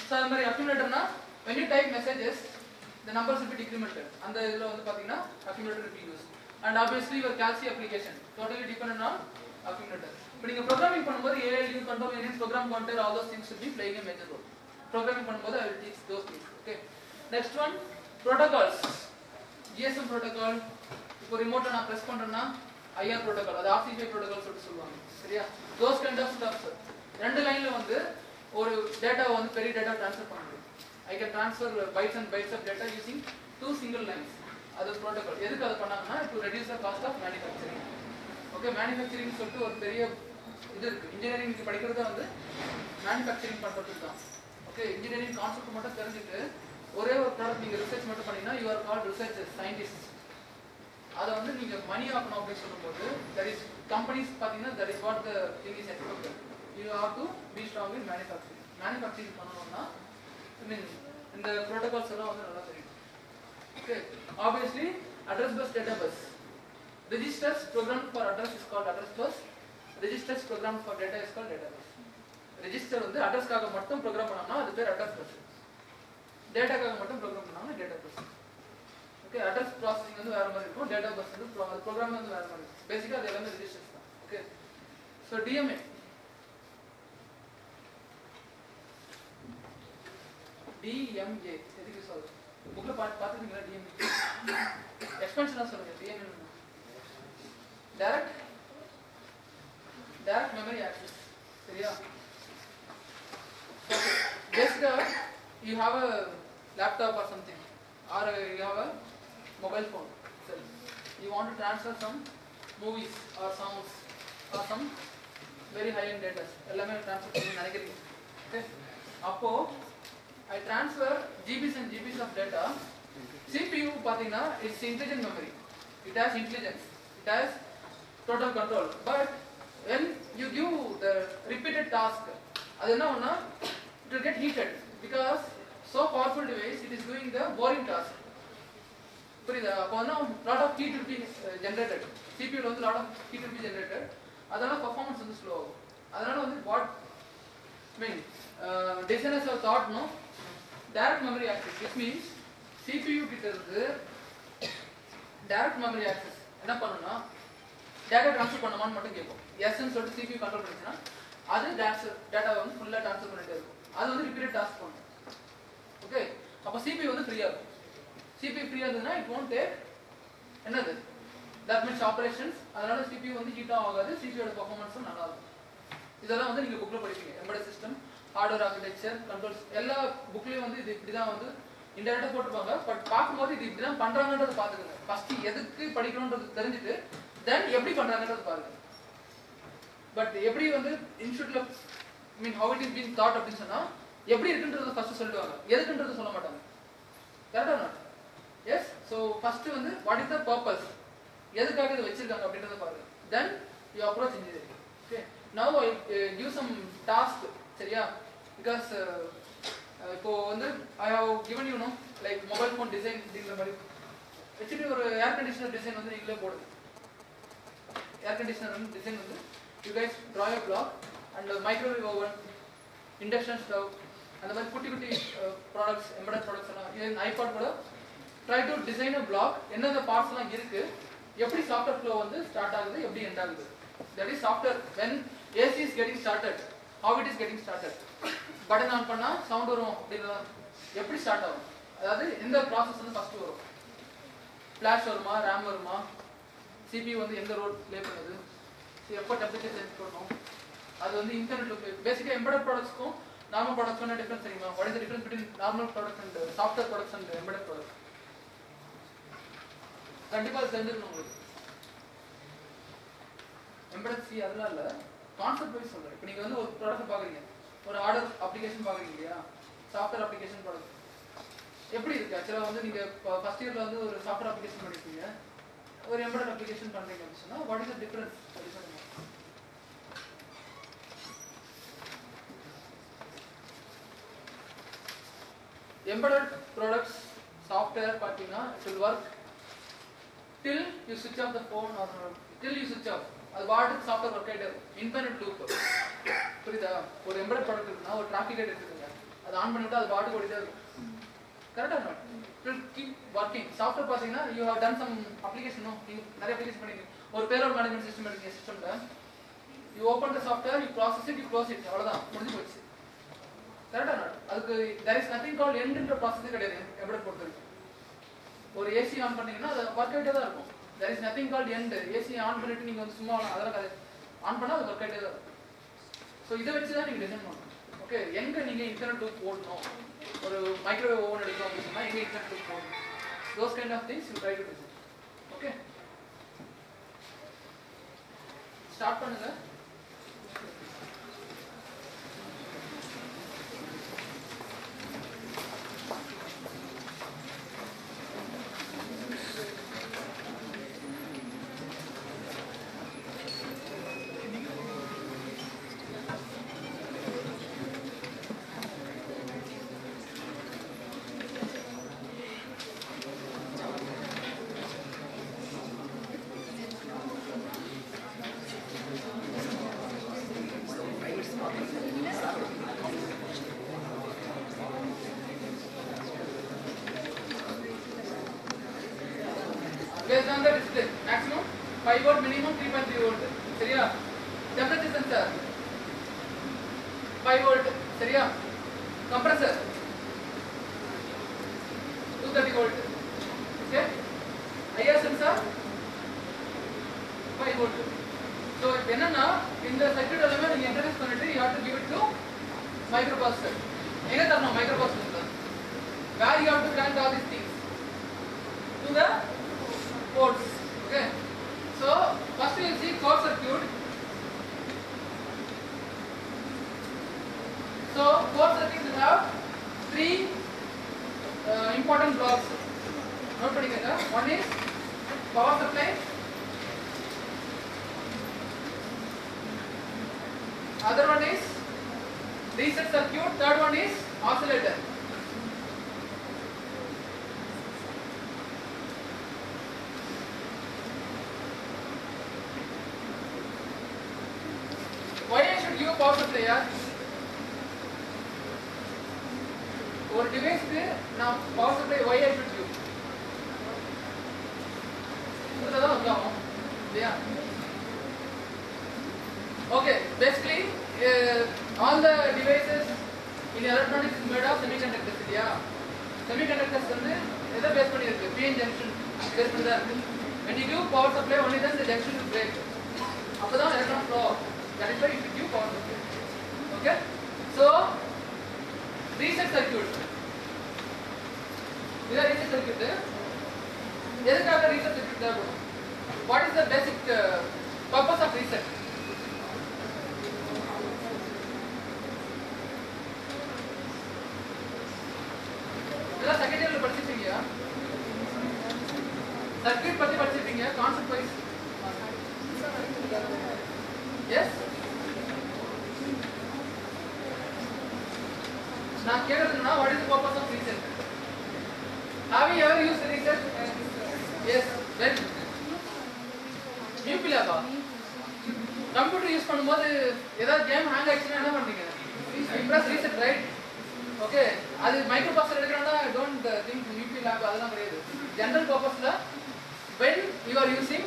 So அந்த மாதிரி accumulator na when you type messages the numbers will be decremented. அந்த இதுல வந்து பாத்தீங்கன்னா accumulator will be used. And obviously your CalC application totally dependent on accumulator. இப்போ நீங்க programming பண்ணும்போது ALU control unit program counter all those things should be playing a major role. Programming பண்ணும்போது I will teach those things. Okay. Next one protocols. GSM protocol. இப்போ remote நான் press பண்றேன்னா IR protocol அது RC5 protocol சொல்லுவாங்க. சரியா? Those kind of stuff. ரெண்டு லைன்ல வந்து ஒரு டேட்டா வந்து பெரிய டேட்டா ட்ரான்ஸ்ஃபர் பண்ண முடியும். I can transfer bytes and bytes of data using two single lines. அது protocol. எதுக்கு அது பண்ணாங்கன்னா to reduce the cost of manufacturing. Okay, manufacturing சொல்லிட்டு ஒரு பெரிய இது இருக்கு. இன்ஜினியரிங் படிக்கிறது வந்து manufacturing பண்றதுக்கு தான். Okay, இன்ஜினியரிங் கான்செப்ட் மட்டும் தெரிஞ்சிட்டு ஒரே ஒரு ப்ராடக்ட் நீங்க ரிசர்ச் மட்டும் பண்ணீங்கன்னா you are called researchers, scientists. அத வந்து நீங்க மணி ஆக்கணும் அப்படி சொல்லும்போது that is companies பாத்தீங்கன்னா that is what the thing is expected. You have to be strong in manufacturing. Manufacturing பண்ணணும்னா ஐ மீன் இந்த ப்ரோட்டோகால்ஸ் எல்லாம் வந்து நல்லா தெரியும். Okay, obviously address bus, data bus. Registers programmed for address is called address bus. Registers programmed for data is called data bus. Register வந்து அட்ரஸ்க்காக மட்டும் program பண்ணோம்னா அது பேர் அட்ரஸ் பஸ். டேட்டாக்காக மட்டும் ப்ரோக்ராம் பண்ணோம்னா data bus. Okay, address processing வந்து வேற மாதிரி இருக்கும், டேட்டா பஸ் வந்து ப்ரோக்ராம் வந்து வேற மாதிரி இருக்கும். பேசிக்கா அது எல்லாமே ரெஜிஸ்டர்ஸ் தான். ஓகே, ஸோ DMA எதுக்கு சொல்றது? புக்ல பார்த்துருக்கீங்களா? DMA எக்ஸ்பென்ஷனாக சொல்லுங்க. DMA direct memory access. சரியா? Basically, you have a laptop or something, or you have a mobile phone. So you want to transfer some movies or sounds or some very high-end data. எல்லாமே transfer பண்ணி நினைக்கிறீங்க. Okay. அப்போ I transfer GBs and GBs of data. CPU பார்த்தீங்கன்னா it's intelligent memory. It has intelligence. It has total control. But when you give the repeated task, அது என்ன ஆகும்னா it will get heated because so powerful device it is doing the boring task. புரியுதா? அப்போ வந்து lot of heat will be generated. CPU ல வந்து lot of heat will be generated. அதனால performance வந்து slow ஆகும். அதனால வந்து what I mean designers have thought no direct memory access, which means CPU கிட்ட இருந்து direct memory access என்ன பண்ணும்னா டேட்டா ட்ரான்ஸ்ஃபர் பண்ணமான்னு மட்டும் கேட்கும். எஸ்ன்னு சொல்லிட்டு CPU கண்ட்ரோல் பண்ணிச்சுன்னா அது டேட்டாவை வந்து ஃபுல்லாக ட்ரான்ஸ்ஃபர் பண்ணிட்டே இருக்கும். அது வந்து ரிப்பீட்டட் டாஸ்க் பண்ணும். ஓகே, அப்போ CPU வந்து ஃப்ரீயாக இருக்கும். CPU ஃப்ரீயாக இருந்ததுன்னா இட் ஒன்ட் டேக் என்னது தட் மீன்ஸ் ஆப்ரேஷன்ஸ். அதனால CPU வந்து ஹீட்டாக ஆகாது, CPயோட பர்ஃபார்மன்ஸும் நல்லா இருக்கும். இதெல்லாம் வந்து நீங்கள் புக்கில் படிப்பீங்க. Embedded system, hardware architecture, controls எல்லா புக்லேயும் வந்து இது இப்படி தான் வந்து இன்டெரக்டாக போட்டுருப்பாங்க. பட் பார்க்கும்போது இது இப்படி தான் பண்ணுறாங்கன்றது பார்த்துக்கோங்க. ஃபஸ்ட்டு எதுக்கு படிக்கணுன்றது தெரிஞ்சுட்டு தென் எப்படி பண்ணுறாங்கன்றது பாருங்க. பட் எப்படி வந்து இன்ஸ்டியூட்ல mean how it is been thought அப்படின்னு சொன்னா எப்படி இருக்குன்றத ஃபர்ஸ்ட் சொல்லுவாங்க, எதுக்குன்றது சொல்ல மாட்டாங்க. கரெக்டா நாட்? எஸ். ஸோ ஃபர்ஸ்ட் வந்து வாட் இஸ் த பர்பஸ், எதுக்காக இதை வச்சிருக்காங்க அப்படின்றத பாருங்க. Then you approach engineering. Okay, now I give some task. சரியா? பிகாஸ் இப்போ வந்து I have given you no like mobile phone design அப்படிங்கிற மாதிரி வச்சுட்டு ஒரு ஏர் கண்டிஷனர் டிசைன் வந்து நீங்களே போடுங்க. ஏர் கண்டிஷனர் டிசைன் வந்து you guys draw a block and microwave oven, induction stove, அந்த மாதிரி குட்டி குட்டி ப்ராடக்ட்ஸ், எம்பெடட் ப்ராடக்ட்ஸ் எல்லாம் இது ஐபாட் கூட try to design a block. என்னென்ன பார்ட்ஸ் எல்லாம் இருக்கு, எப்படி சாஃப்ட்வேர் ஃப்ளோ வந்து ஸ்டார்ட் ஆகுது, எப்படி எண்ட் ஆகுது. that is software when AC is getting started, how it is getting started. Button on பண்ணா சவுண்ட் வரும் அப்படின்னா எப்படி ஸ்டார்ட் ஆகும், அதாவது எந்த ப்ராசஸ் வந்து ஃபர்ஸ்ட் வரும், ஃபிளாஷ் வருமா, ரேம் வருமா, CPU வந்து எந்த ரோல் ப்ளே பண்ணுது, எப்போ டெம்பரேச்சர் சேஞ்ச் பண்ணணும், அது வந்து இன்டர்நெட். பேசிக்காக எம்பெடட் ப்ராடக்ட்ஸ்க்கும் நார்மல் ப்ராடக்ட்ஸ்க்கும் டிஃபரன்ஸ் தெரியுமா? What is the difference between normal products and software products and embedded products? கண்டிப்பாக அது தெரிஞ்சிருக்கணும் உங்களுக்கு. எம்பெடட் சி அதெல்லாம் இல்லை, கான்செப்ட் வைஸ் சொல்கிறேன். இப்போ நீங்கள் வந்து ஒரு ப்ராடக்ட் பார்க்குறீங்க, ஒரு ஆர்டர் அப்ளிகேஷன் பார்க்குறீங்க இல்லையா, சாஃப்ட்வேர் அப்ளிகேஷன் ப்ராடக்ட் எப்படி இருக்கு? ஆக்சுவலாக வந்து நீங்கள் ஃபர்ஸ்ட் இயரில் வந்து ஒரு சாஃப்ட்வேர் அப்ளிகேஷன் பண்ணிருக்கீங்க, ஒரு எம்பெடட் அப்ளிகேஷன் பண்ணுறீங்க அப்படின்னு சொன்னால் what is the difference? Embedded products software பார்த்தீங்கன்னா it will work till you switch off the phone or till you switch off. அது பாட்டுக்கு சாஃப்ட்வேர் ஒர்க் ஆகிட்டே இருக்கும், இன்ஃபைனைட் லூப். புரியுதா? ஒரு எம்பெடட் ப்ராடக்ட் இருக்குன்னா ஒரு டிராஃபிக் லைட் இருக்குங்க, அது ஆன் பண்ணிவிட்டு அது பாட்டுக்கு ஓடிட்டே இருக்கும். கரெக்டாக it will keep working. Software பார்த்தீங்கன்னா you have done some application, நீங்கள் நிறைய அப்ளிகேஷன் பண்ணிருக்கீங்க. ஒரு பேரோல் மேனேஜ்மெண்ட் சிஸ்டம் எடுக்கீங்க, சிஸ்டமில் you open the software, you process it, you close it, அவ்வளோதான், முடிஞ்சு போச்சு. கரெக்டா நாட்? அதுக்கு there is nothing called end என்ற ப்ராசஸே கிடையாது எம்பெடட் பொறுத்தவரைக்கும். ஒரு ஏசி ஆன் பண்ணீங்கன்னா அது ஒர்க் ஆகிட்டே தான் இருக்கும். there is nothing called end. AC on பண்ணிட்டு நீங்கள் வந்து சும்மா அதெல்லாம் கதை ஆன் பண்ணால் அது ஒர்க் ஆகிட்டே தான் இருக்கும். ஸோ இதை வச்சு தான் நீங்கள் டிசைன் பண்ணணும். ஓகே, எங்கே நீங்கள் இன்டர்நெட் லூப் போடணும், ஒரு மைக்ரோவேவ் ஓவன் எடுக்கணும் அப்படின்னு சொன்னால் எங்கே இன்டர்நெட் லூப் போடணும், those kind of things you try to design. Okay, start பண்ணுங்க. based on the display. Maximum 5 volt, minimum 3.3 volt. சரியா? Temperature sensor 5 volt. சரியா? Compressor 230 volt. Okay? IR sensor 5 volt. So என்னன்னா இந்த சர்க்யூட் எல்லாமே நீங்க introduce பண்ணிட்டு you have to give it to microprocessor. எங்க தரணும் microprocessor? Where you have to connect all these things to the ports. Okay? So first you will see core circuit. So core circuit will have three important blocks. Note பண்ணிக்கங்க. One is power supply. Other one is reset circuit. Third one is oscillator. Why I should give power supply? ஒரு டிவைஸ்க்கு நான் power supply why I should give? இதுதான் உதாரணம் இல்லையா? Okay, basically all the devices in electronics is made of semiconductors இல்லையா? Semiconductors வந்து எதை base பண்ணி இருக்கு? PN junction பேஸ் பண்ணி தான் இருக்கு. When you give power supply only then the junction will break. அப்பதான் electron flow ஆகும். That is why you should give power supply. Okay? So reset circuit. This is reset circuit. எதுக்காக reset circuit தேவைப்படும்? What is the basic purpose of reset? இதெல்லாம் second இயர்ல படிச்சிருக்கீங்க. Circuit பத்தி படிச்சிருக்கீங்க concept wise. Yes? நான் கேக்குறதுன்னா what is the purpose of reset? Have you ever used reset? Yes. When? New pilaba. Computer use பண்ணும்போது ஏதாவது game hang ஆயிடுச்சுன்னா என்ன பண்றீங்க? You press reset, right? Okay. அது மைக்ரோப்ராசஸர் எடுக்கறதா don't think new pilaba அதெல்லாம் கிடையாது. ஜெனரல் பர்பஸ்ல when you are using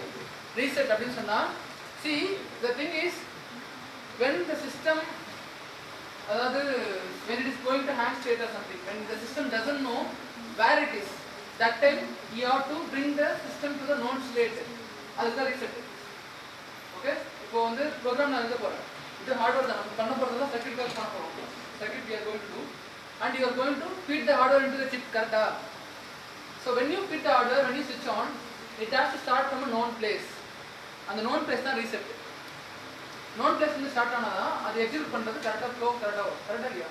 reset அப்படினு சொன்னா see the thing is when the system அதாவது when it is going to hang state or something, when the system doesn't know where it is, that time you have to bring the system to the known state. அதுக்கு தான் reset. Okay? இப்போ வந்து program நான் எழுத போறேன். இது hardware தான். நம்ம பண்ண போறதெல்லாம் circuit card பண்ண போறோம். Circuit we are going to do and you are going to feed the hardware into the chip, correct? So when you feed the hardware, when you switch on, it has to start from a known place. அந்த known place தான் reset. known place வந்து start ஆனாதா அது execute பண்றது கரெக்ட்டா flow கரெக்ட்டா வரும். கரெக்ட்டா இல்லையா?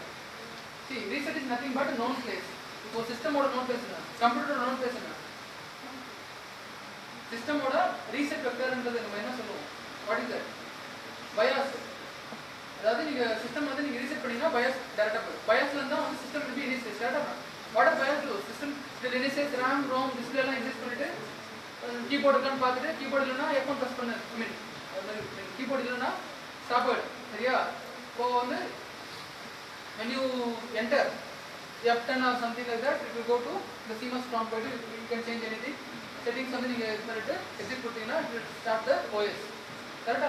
See, reset is nothing but a known place. இப்போ சிஸ்டமோட known place என்ன? கம்ப்யூட்டரோட known place என்ன? சிஸ்டமோட reset வெக்டர்ன்றது நம்ம என்ன சொல்லுவோம்? What is that? BIOS. அதாவது நீங்க சிஸ்டம் வந்து நீங்க ரீசெட் பண்ணீங்கன்னா BIOS டைரக்டா போகும். BIOSல இருந்தா வந்து சிஸ்டம் will be initialized. டைரக்டா what a BIOS do? System will initialize RAM, ROM, display எல்லாம் இன்சர்ட் பண்ணிட்டு கீபோர்ட் இருக்கான்னு பார்த்துட்டு கீபோர்ட் இல்லைன்னா F1 பிரஸ் பண்ணு. I mean keyboard இல்லைன்னா stop it. சரியா? இப்போ வந்து when you enter F10 or something like that, it will go to the CMOS prompt point. You can change anything. Settings வந்து நீங்க இது பண்ணிட்டு exit கொடுத்தீங்கன்னா it will start the OS. கரெக்ட்டா?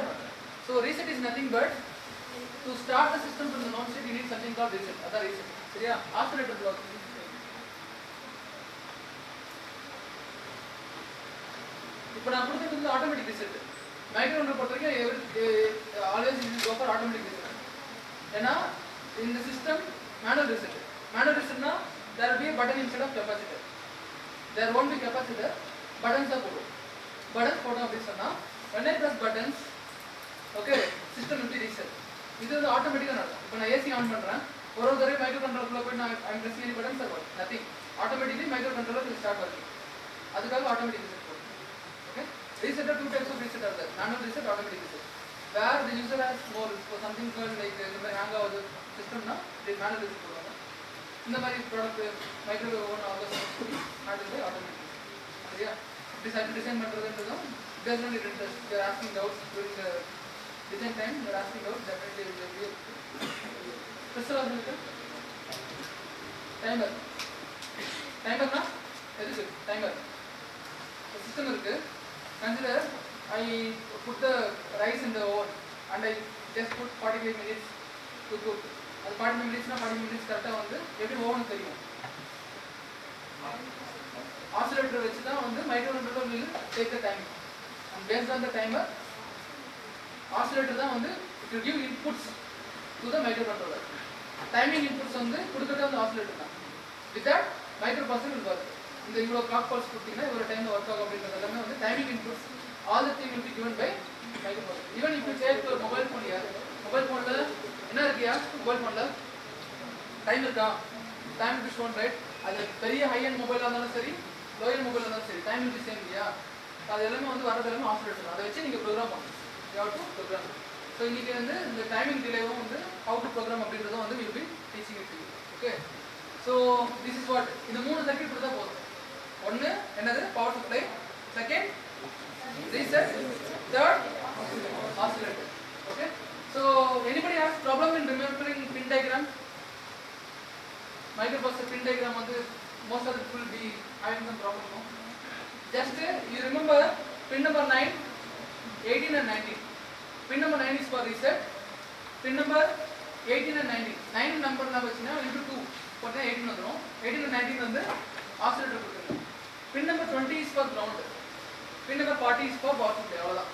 So reset is nothing but to start the system from the known state you need something called reset. அதான் reset. சரியா? Oscillator block. இப்போ நான் கொடுத்தது வந்து ஆட்டோமேட்டிக் reset. மைக்ரோகண்ட்ரோலர் பொறுத்தவரைக்கும் always it will go for automatic reset. ஏன்னா in the system manual reset. Manual reset na there will be a button instead of capacitor. There won't be capacitor. Buttons are போடும். Buttons போடும் அப்படி சொன்னா when I press buttons, okay, system will be reset. இது வந்து ஆட்டோமேட்டிக்கா நடக்கும். இப்போ நான் AC ஆன் பண்றேன். ஒரு தடவை மைக்ரோகண்ட்ரோலர்ல போய் நான் I'm pressing any buttons or what? Nothing. Automatically microcontroller will start working. அதுக்காக automatic reset போடும். Okay? Reset are two types of reset are there. Manual reset, automatic reset. Where the user has more for something like இந்த மாதிரி hang ஆகுது சிஸ்டம்னா இது manual reset போடுவாங்க. இந்த மாதிரி product microwave oven also handle by automatic. சரியா? Design பண்றதுன்றதும் based on your interest. They are asking doubts during the design time. They are asking doubts. Definitely will be. Crystal also timer. Timer na? This is timer. system இருக்கு. Consider I put the rice in the oven and I just put 45 minutes to cook. அது 40 minutes 40 minutes கரெக்டாக வந்து எப்படி oven தெரியும். Oscillator வச்சு தான் வந்து microcontroller will take the time and based on the timer oscillator தான் வந்து it will give inputs to the microcontroller. Timing inputs வந்து கொடுக்கறது அந்த ஆசிலேட்டர் தான். With that microprocessor will work. இந்த இவ்வளோ கிளாக் பல்ஸ் கொடுத்தீங்கன்னா இவ்வளோ டைமில் ஒர்க் ஆகும் அப்படின்றது எல்லாமே வந்து timing inputs all the thing will be given by microprocessor. Even if you take your mobile phone here, mobile phoneல என்ன இருக்கியா மொபைல் ஃபோனில் டைம் இருக்கா, time will be shown right. அது பெரிய ஹை அண்ட் மொபைலாக இருந்தாலும் சரி லோ அண்ட் மொபைலாக இருந்தாலும் சரி டைம் will be same இல்லையா. அது எல்லாமே வந்து வரது எல்லாமே ஆசிலேட்டர். அதை வச்சு நீங்கள் ப்ரோக்ராம் பண்ணணும். You have to program. So இன்றைக்கி வந்து இந்த டைமிங் டிலேவும் வந்து ஹவு டு ப்ரோக்ராம் அப்படின்றதும் வந்து will be teaching it to you. Okay. So this is what இந்த 3 சர்க்யூட் கொடுத்தா போதும். ஒன்று என்னது power supply, second reset, third oscillator. Okay. So anybody has problem in remembering pin diagram? Microprocessor pin diagram வந்து most of the people will be having some problem. No? Just you remember pin number 9, 18 and 19. Pin number 9 is for reset. Pin number 18 and 19. 9 number na vachina into 2. போட்டா 18 வந்துரும். 18 and 19 வந்து oscillator கொடுத்துருங்க. Pin number 20 is for ground. Pin number 40 is for power supply. அவ்வளவுதான்.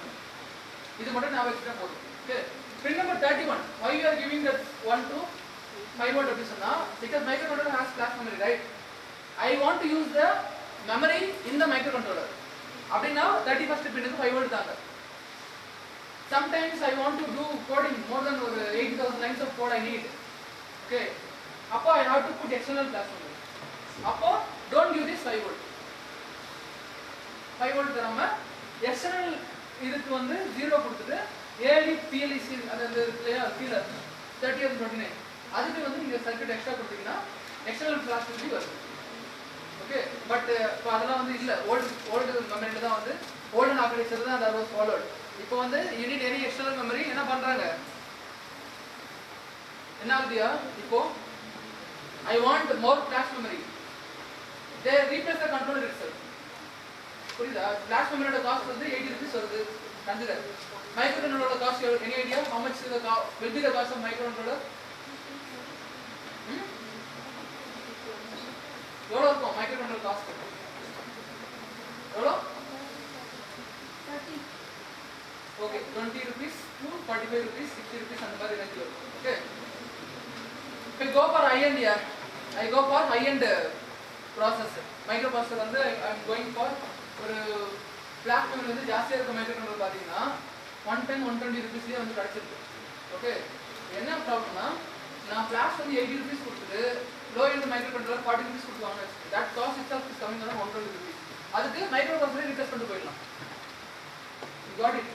இது மட்டும் நான் வச்சுட்டா போதும். Okay. Pin number 31. Why you are giving that 1 to 5 volt அப்படி சொன்னா because microcontroller has flash memory, right? I want to use the memory in the microcontroller. அப்படின்னா 31st பின்னுக்கு 5 volt தாங்க. Sometimes I want to do coding more than 80,000 lines of code I need. Okay. அப்போ I have to put external flash memory. அப்போ don't give this 5 volt. 5 volt தராம external இதுக்கு வந்து 0 கொடுத்துட்டு ALD PLC அந்த கீழே 30 and 29 அதுக்கு வந்து நீங்க சர்க்யூட் எக்ஸ்ட்ரா கொடுத்தீங்கன்னா எக்ஸ்டர்னல் ஃபிளாஷ் வந்து வரும். ஓகே. பட் இப்போ அதெல்லாம் வந்து இல்லை ஓல்டு மெமரியில் தான் வந்து ஓல்டன் ஆர்கிடெக்சர் தான் that was followed. இப்போ வந்து you need any external memory என்ன பண்றாங்க என்ன ஆகுதியா இப்போ I want more flash memory. They replace the controller itself. புரியுதா? flash memory ஓட காஸ்ட் வந்து 80 rupees வருது. Consider microcontroller ஓட cost any idea how much will be the cost of microcontroller? எவ்வளோ இருக்கும் மைக்ரோகண்ட்ரோலர் காஸ்ட்? எவ்வளோ? 30. Okay. 20 rupees to 45 rupees, 60 rupees அந்த மாதிரி ரேஞ்சில் இருக்கும். Okay. If I go for high-end here, I go for high-end processor. Microprocessor வந்து I am going for ஒரு flash memory வந்து ஜாஸ்தியாக இருக்க மைக்ரோகண்ட்ரோலர் பார்த்தீங்கன்னா 110, 120 rupeesலேயே வந்து கிடச்சிருக்கு. ஓகே. என்ன ப்ராப்ளம்னா நான் ஃபிளாஷ் வந்து 80 rupees கொடுத்துட்டு low end microcontroller 40 rupees கொடுத்து வாங்க. That cost itself is coming around 120 rupees. அதுக்கு மைக்ரோப்ராசஸரை ரீப்ளேஸ் பண்ணிட்டு போயிடலாம். You got it?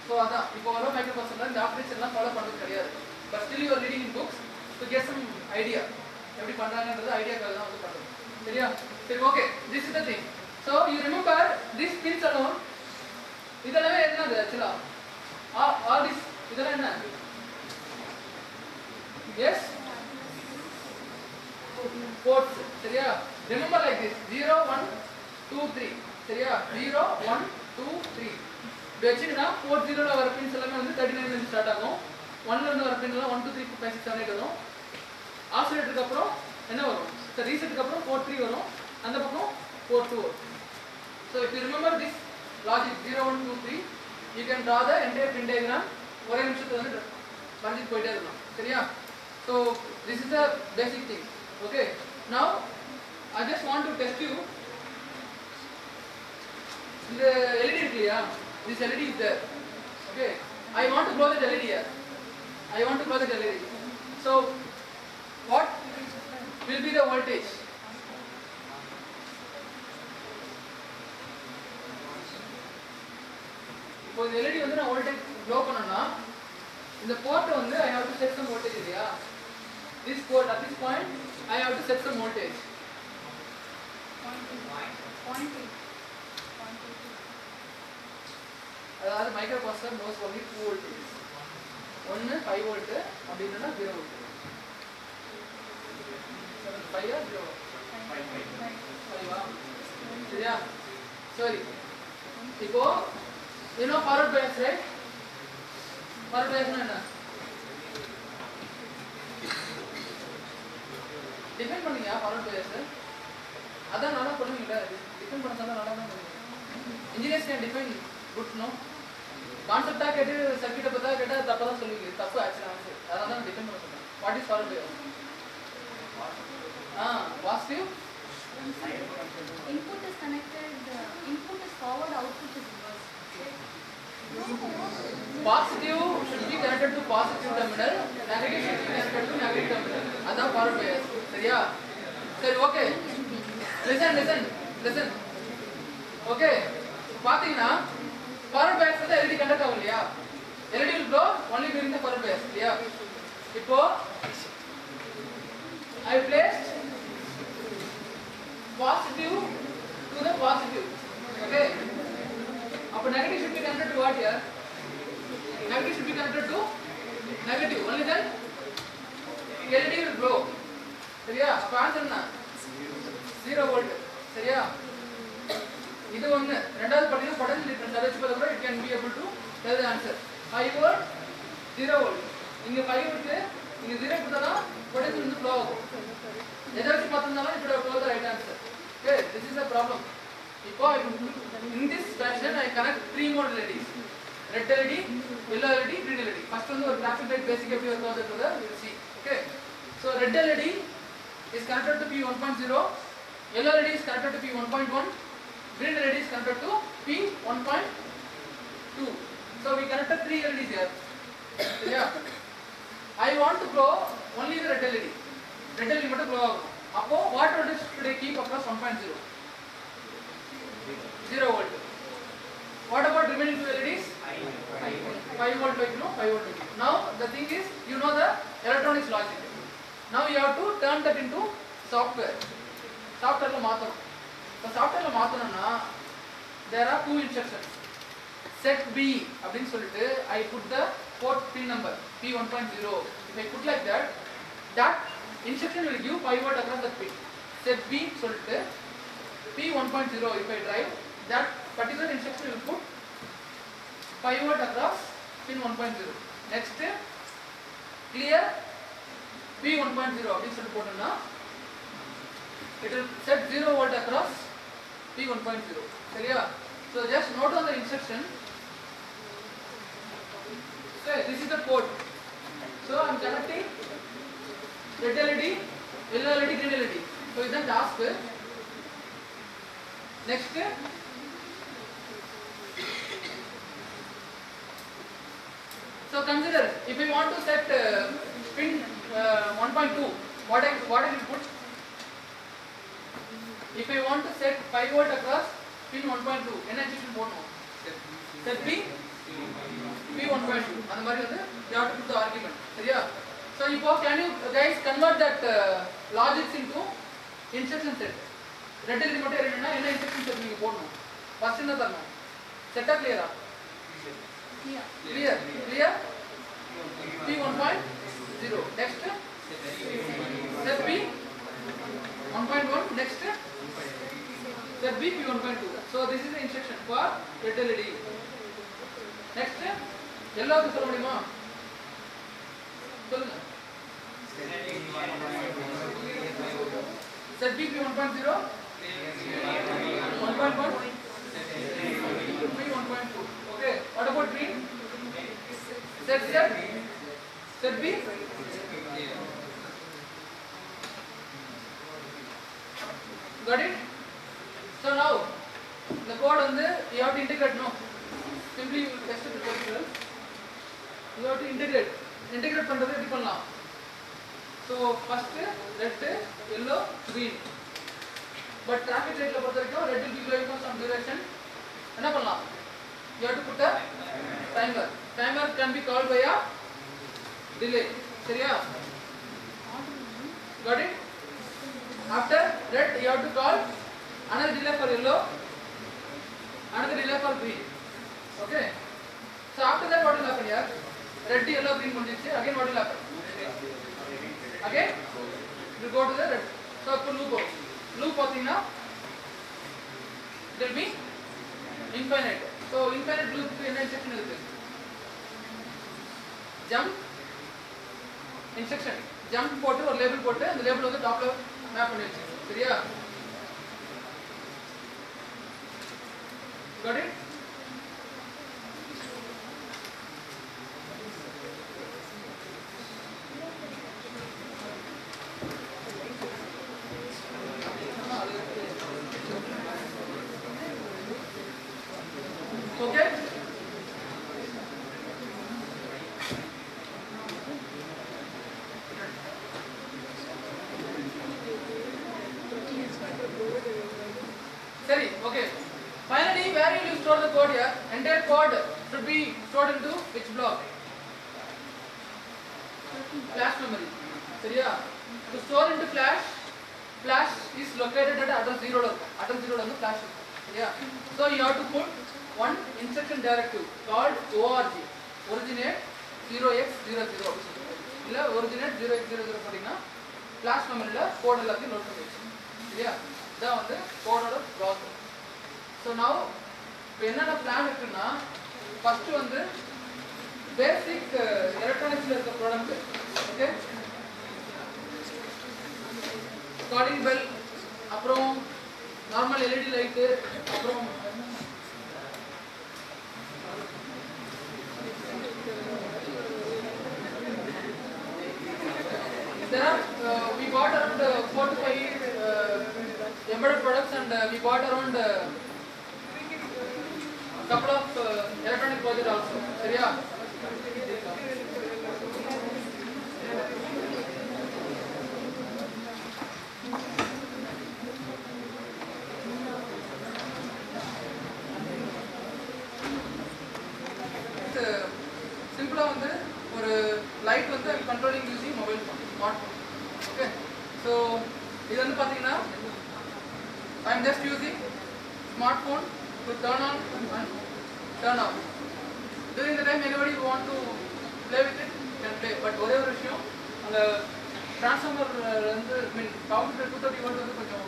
ஸோ அதான் இப்போ வர மைக்ரோப்ராசஸரில் இந்த ஆப்ரேஷன்லாம் ஃபாலோ பண்ணுறது கிடையாது. But still you are reading in books to get some idea எப்படி பண்ணுறாங்கன்றது ஐடியாக்காக தான் வந்து பண்ணுறது. சரியா? சரி. Okay. This is the thing. So you remember this pins alone. இதெல்லாம் என்னது ஆக்சுவலாக ஆல் திஸ் இதெல்லாம் என்ன? Yes ports. சரியா? remember like this 0 1 2 3. சரியா? 0 1 2 3 இப்படி வச்சிட்டா port 0 ல வர பின்ஸ் எல்லாமே வந்து 39 ல இருந்து ஸ்டார்ட் ஆகும். 1 ல இருந்து வர பின் எல்லாம் 1 2 3 4 5 6 7 8 வரும். ஆசிலேட்டருக்கு அப்புறம் என்ன வரும்? சரி ரீசெட்டுக்கு அப்புறம் port 3 வரும். அந்த பக்கம் port 2 வரும். so if you remember this logic 0 1 2 3 you can draw the entire pin diagram. ஒரே நிமிஷத்துல வந்து வரைஞ்சிட்டு போயிட்டே இருக்கலாம். சரியா? so this is the basic thing. Okay. Now I just want to test you. The LED is clear. This LED is there. Okay. I want to blow that LED here. I want to blow that LED. So what will be the voltage? இப்போ இந்த LED வந்து நான் voltage blow பண்ணனும்னா இந்த board வந்து I have to set some voltage இல்லையா? This port at this point I have to set some voltage. 0.8. அதாவது microprocessor knows only 2 voltages. ஒன்னு 5 volt அப்படினா 0 volt. 5 or 0? 5 சரியா? சரி. இப்போ you know forward bias, right? Forward bias என்ன? Define பண்ணீங்க forward bias. அதான் நல்லா பண்ணுவீங்களா? டிஃபைன் பண்ணதால நல்லா தான் பண்ணுவீங்க. Engineers can define good, no? கான்செப்டா கேட்டு சர்க்யூட்டை பத்தா கேட்டா தப்பா தான் சொல்லுவீங்க. தப்பு ஆக்சுவலா ஆன்சர். அதான் நான் டிஃபைன் பண்ண சொல்றேன். What is forward bias? Positive. Input is connected. Input is forward. Output is reverse. Positive should be connected to positive terminal. Negative should be connected to negative terminal. அதான் forward bias. சரியா? சரி, okay. Listen. Okay. பாத்தீங்கன்னா forward bias வந்து LED conduct ஆகும் இல்லையா? LED will blow only during the forward bias. இல்லையா? இப்போ I placed positive to the positive. Okay. Appo negative should be connected to what here? Negative should be connected to negative. Only then LED will blow. சரியா? அப்ப answer என்ன? 0 volt. சரியா? இது ஒண்ணு. ரெண்டாவது பாத்தீங்கன்னா பொட்டன்ஷியல் டிஃபரன்ஸ் அதை வச்சு பார்த்தா கூட it can be able to tell the answer. 5 volt 0 volt. இங்க 5 volt இங்க 0 கொடுத்தா பொட்டன்ஷியல் வந்து flow ஆகும். எதை வச்சு பார்த்தோம்னாலும் இப்படி flow the right answer. Okay, this is the problem. இப்போ in this fashion I connect three more LEDs. Red LED, yellow LED, green LED. First one ஒரு traffic light basic எப்படி work ஆகுதுன்றத we will see. Okay. So red LED is connected to P1.0, yellow LED is connected to P1.1, green LED is connected to P1.2. So we connected three LEDs here. Yeah. I want to blow only the red LED. Red LED மட்டும் blow ஆகும். அப்போ what voltage should I keep across 1.0? 0 volt. What about remaining two LEDs? 5 volt by 5 volt. Now the thing is, you know the electronics logic. Now you have to turn that into software. Software la maathanum. So software la maathana there are two instructions. Set B அப்படினு சொல்லிட்டு I put the port pin number P1.0. If I put like that, that instruction will give 5 volt across the pin. Set B சொல்லிட்டு P1.0 if I drive, that particular instruction will put 5 volt across pin 1.0. Next, clear P1.0 அப்படினு சொல்லி போட்டோம்னா it will set 0 volt across P1.0. சரியா? So just note on the instruction. Okay, this is the port. So I am connecting red LED, yellow LED, green LED. So is the task. Next, so consider if we want to set pin 1.2, what I will put? If I want to set 5 volt across pin 1.2, என்ன instruction போடணும்? Set P1.2. அந்த மாதிரி வந்து you have to put the argument. சரியா? So இப்போ can you guys convert that logics into instruction set? Red LED மட்டும் எரியணும்னா என்ன instruction set நீங்க போடணும்? ஃபர்ஸ்ட் என்ன தரணும்? செட்டா கிளியரா? Clear. P1.0. Next, set B 1.1. Next, set B P1.2. So this is the instruction for red LED. Next, yellow க்கு சொல்ல முடியுமா? சொல்லுங்க. Set B P1.0, 1.1, P1.2. Okay. What about green? Set B. Got it? So now the code on the you have to integrate, no? Simply you test the potential. You have to integrate பண்றது எப்படி பண்ணலாம்? So first red, yellow, green. But traffic light la பொறுத்த வரைக்கும் red will be going for some duration. என்ன பண்ணலாம்? You have to put a timer. Timer can be called by a delay. சரியா? Got it? After red, you have to call another delay for yellow, another delay for green. Okay? So after that, what will happen here? Red, yellow, green முடிஞ்சிச்சு. Again, what will happen? Again, it will go to the red. So இப்போ loop பார்த்தீங்கன்னா it will be infinite. So infinite loop க்கு என்ன instruction இருக்கு? Jump instruction. Jump போட்டு ஒரு label போட்டு அந்த லேபிள் வந்து டாப்ல மேப் பண்ணி வச்சிருக்கோம். சரியா? Got it? Okay? Sorry, okay. Finally, where will you store the code here? Entire code should be stored into which block? Flash memory. சரியா? To store into flash is located at address 0 ல இருக்கும். Address 0 ல வந்து flash இருக்கும். சரியா? So you have to put one instruction directive called org. Originate 0x00 இல்ல originate 0x00 போட்டீங்கன்னா flash memory ல கோட் எல்லாத்தையும் நோட் பண்ணி வச்சிருக்கோம். சரியா? இதான் வந்து கோடோட ப்ராசஸ். So now இப்போ என்னென்ன பிளான் இருக்குன்னா ஃபர்ஸ்ட் வந்து பேசிக் எலக்ட்ரானிக்ஸ்ல இருக்க ப்ராடக்ட் ஓகே காலிங் பெல் அப்புறம் நார்மல் எல்இடி லைட் அப்புறம் there are we bought around 4 to 5 embedded products and we bought around couple of electronic projects also. சரியா? சிம்பிளா வந்து ஒரு லைட் வந்து controlling using mobile phone smart phone okay so இது வந்து பார்த்தீங்கன்னா I am just using smart phone to turn on and turn off. During the time anybody want to play with it can play. But ஒரே ஒரு விஷயம் அந்த transformer வந்து power 230 volt வந்து கொஞ்சம்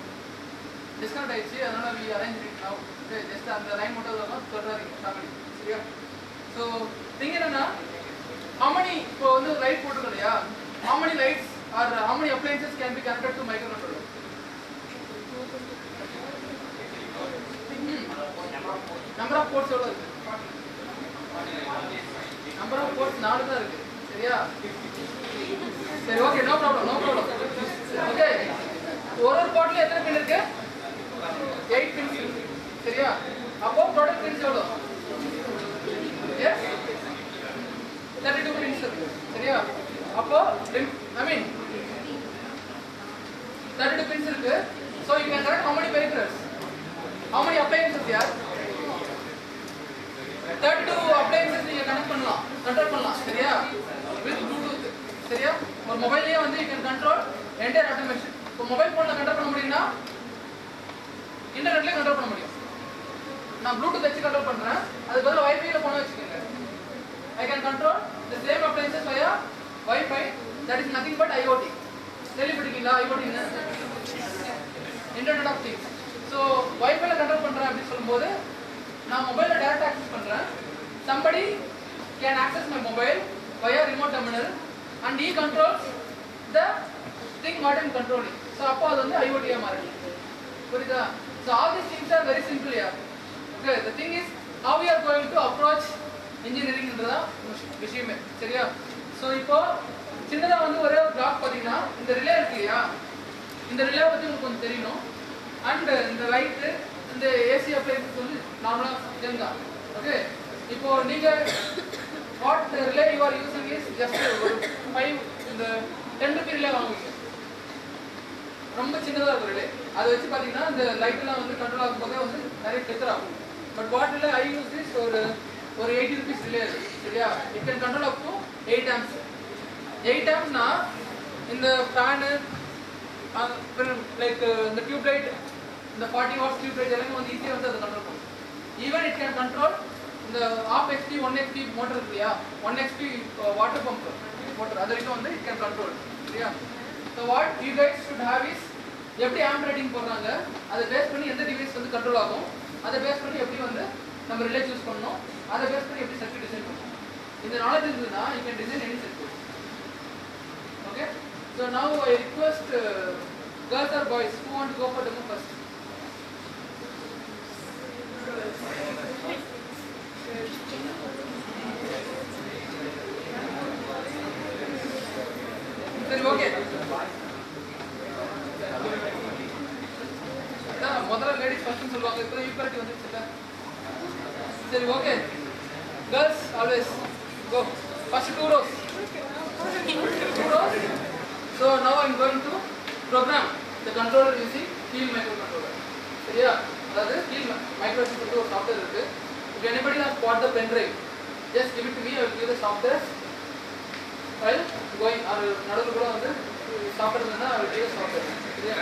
டிஸ்கனெக்ட் ஆயிடுச்சு அதனால we arrange it now. Okay just அந்த லைன் மட்டும் தான் சொல்றாங்க ஃபேமிலி சரியா ஸோ திங் என்னன்னா how many இப்போ வந்து லைட் போட்டுருக்கோம் இல்லையா how many lights or how many appliances can be connected to microcontroller? Number of ports எவ்வளவு இருக்கு நம்பர் ஆஃப் போர்ட்ஸ் 4 தான் இருக்கு சரியா சரி ஓகே நோ ப்ராப்ளம் ஓகே ஒரு போர்ட்ல எத்தனை பின் இருக்கு 8 பின்ஸ் இருக்கு சரியா அப்போ ப்ராடக்ட் பின்ஸ் எவ்வளவு எஸ் 32 பின்ஸ் இருக்கு சரியா அப்போ ஐ மீன் 32 பின்ஸ் இருக்கு so you can connect how many peripherals how many appliances here 32 appliances நீங்க கனெக்ட் பண்ணலாம் கண்ட்ரோல் பண்ணலாம் சரியா with bluetooth சரியா ஒரு மொபைல்லயே வந்து you can control entire automation இப்போ மொபைல் போன்ல கண்ட்ரோல் பண்ண முடியும்னா இன்டர்நெட்லயே கண்ட்ரோல் பண்ண முடியும் நான் bluetooth வச்சு கண்ட்ரோல் பண்றேன் அதுக்கு பதிலா வைஃபை ல போன் வச்சுக்கங்க I can control the same appliances via Wi-Fi that is nothing but IoT கேள்விப்பட்டிருக்கீங்களா IoT ன்னு Internet of Things so Wi-Fi ல கண்ட்ரோல் பண்றேன் அப்படி சொல்லும்போது நான் மொபைல்ல டைரக்ட் ஆக்சஸ் பண்றேன் somebody can access my mobile via remote terminal and he controls the thing what I'm controlling so அப்போ அது வந்து IoT ஆ மாறுது புரியுதா so all these things are very simple here okay the thing is how we are going to approach engineering ன்றதா விஷயமே சரியா so இப்போ சின்னதா வந்து ஒரே ஒரு பிளாக் பாத்தீங்கன்னா இந்த ரிலே இருக்கு இல்லையா இந்த ரிலே பத்தி உங்களுக்கு கொஞ்சம் தெரியணும் and இந்த லைட் இந்த ஏசி அப்ளைன்சஸ் வந்து நார்மலா ஜென்கா ஓகே இப்போ நீங்க what relay you are using is just ஒரு 5 இந்த 10 ரூபாய் ரிலே வாங்குவீங்க ரொம்ப சின்னதா இருக்கும் ரிலே அதை வச்சு பாத்தீங்கன்னா இந்த லைட் எல்லாம் வந்து கண்ட்ரோல் ஆகும் போதே வந்து நிறைய டெக்கர் ஆகும் but what relay I use this ஒரு 80 ரூபாய் ரிலே சரியா it can control up to 8 amps 8 amps னா இந்த ஃபேன் லைக் இந்த டியூப் லைட் இந்த 40 watts tube light எல்லாமே வந்து ஈஸியா வந்து அதை கண்ட்ரோல் பண்ணும் ஈவன் இட் கேன் கண்ட்ரோல் இந்த half HP 1 HP மோட்டர் இருக்கு இல்லையா 1 HP வாட்டர் பம்ப் மோட்டர் அது வரைக்கும் வந்து இட் கேன் கண்ட்ரோல் சரியா so what you guys should have is எப்படி ஆம்ப் ரேட்டிங் போடுறாங்க அதை பேஸ் பண்ணி எந்த டிவைஸ் வந்து கண்ட்ரோல் ஆகும் அதை பேஸ் பண்ணி எப்படி வந்து நம்ம ரிலே சூஸ் பண்ணணும். அதை பேஸ் பண்ணி எப்படி சர்க்யூட் டிசைன் பண்ணணும். இந்த நாலேஜ் இருந்ததுன்னா you can design any circuit. Okay? So now I request girls or boys who want to go for demo first. சரி ஓகே. முதல்ல லேடிஸ் ஃபர்ஸ்ட்னு சொல்லுவாங்க. இப்போ ஈக்குவாலிட்டி வந்துருச்சுல்ல. சரி okay. Girls always go. First 2 rows. 2 rows. So now I am going to program the controller using Keel microcontroller. சரியா? அதாவது Keel microcontroller ஒரு software இருக்கு. If anybody has bought the pen drive, just give it to me. I will give the software while going. or நடுவுல கூட வந்து software இருந்தா I will give the software. சரியா?